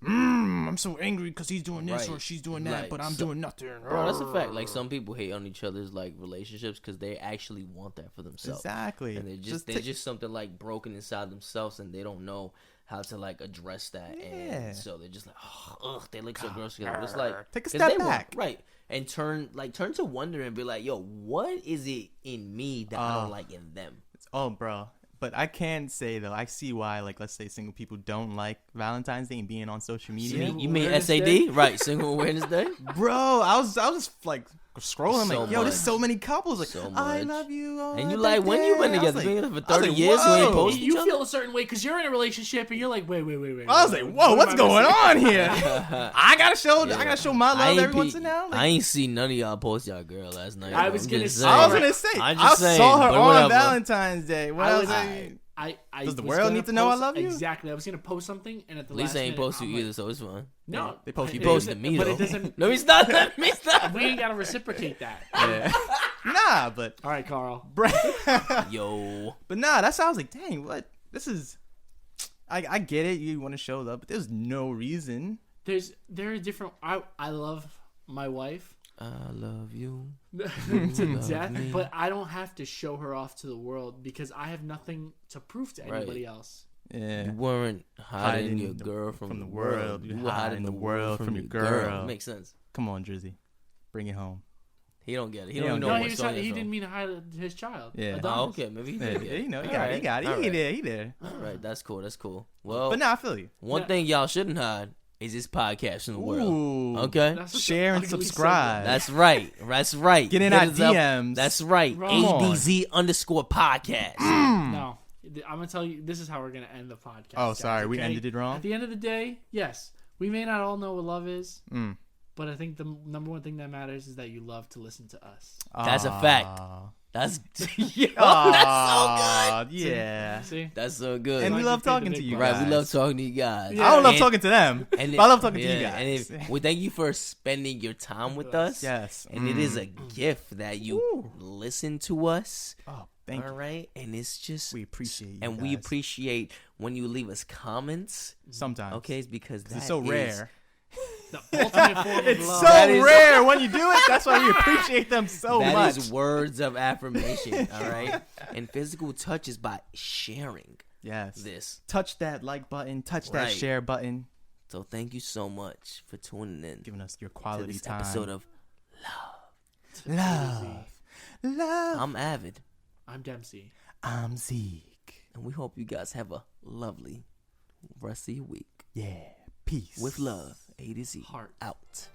I'm so angry because he's doing this Right. or she's doing that, Like, but I'm so- doing nothing. Bro, that's a fact. Like, some people hate on each other's like relationships because they actually want that for themselves. Exactly. And they're just something like broken inside themselves, and they don't know how to like address that. Yeah. And so they're just like, ugh, they look so gross together. It's like, Take a 'cause step they want- back. right? And turn to wonder and be like, yo, what is it in me that I don't like in them? Oh, bro. But I can say, though, I see why, like, let's say single people don't like Valentine's Day and being on social media. Single You mean Awareness SAD? Day? Right, Single Awareness Day? Bro, I was just, like, scrolling, So like, yo, there's much. so many couples. Like, So I much. love you. And you like, when you been I was together? like- Been together for I was 30 like, years? You ain't whoa. post each You other? feel a certain way because you're in a relationship and you're like, wait. I was like, whoa, what's going on here? I gotta show my I love ain't every pe- once in a while. I ain't seen none of y'all post y'all girl last night. I bro. was I'm gonna just say- saying. I was gonna say, I'm I just saying, saw her but on whatever. Valentine's Day. What I else? was- Does the was world gonna need to know I post- love you? Exactly. I was gonna post something, and at the Lisa last ain't minute, post you I'm like, either, so it's fine. No, They post You you. posted me but though. it doesn't. Let me stop. Let me stop. We ain't gotta reciprocate that. Yeah. Nah, but All right, Carl. Yo, but nah, that's how I was like, dang, what? This is. I get it. You want to show love, but there's no reason. There are different. I love my wife I love you. to love death, me. but I don't have to show her off to the world because I have nothing to prove to anybody else. Yeah. You weren't hiding Hiding your girl from the world. world. You You were hiding the world from your girl. Makes sense. Come on, Drizzy, bring it home. He don't get it. He He don't don't even know No, get what he song he it's didn't from. mean to hide his child. Yeah. Adonis. Oh, okay. Maybe he Yeah, did get it. you know, he All got it. right, He got it. all He right. there. He there. All right, that's cool. That's cool. Well, But nah, I feel you. one No. thing y'all shouldn't hide is this podcast in the world. Ooh. Okay? That's such Share an and ugly subscribe. That's right. That's right. Get in Hit our us up. DMs. That's right. Come on. ADZ_podcast. segment. No, I'm gonna tell you. This is how we're gonna end the podcast. Oh, guys, sorry, we okay? ended it wrong? At the end of the day, yes, we may not all know what love is, Mm. but I think the number one thing that matters is that you love to listen to us. That's a fact. Aw. That's Aw, yeah. See, that's so good. And we Like love you paid the talking to big you bucks. Right, we guys. love talking to you guys. Yeah. I don't love And- talking to them, and but I love talking to you yeah, guys. And we thank you for spending your time with us. Yes. And it is a gift that you listen to us. Oh, Thank all you. right, and it's just We appreciate you and we guys. appreciate when you leave us comments. Sometimes. Okay, it's because It's so rare. The ultimate form of It's love. so That is- rare when you do it. That's why we appreciate them so That much. is words of affirmation, all right? And physical touch is by sharing Yes. this. Touch that like button. Touch that Right. share button. So thank you so much for tuning in Giving us your to quality this time. episode of Love. I'm Avid, I'm Dempsey. I'm Zeke. and we hope you guys have a lovely rest of your week. Yeah. Peace. With love, A to Z. Heart. Out.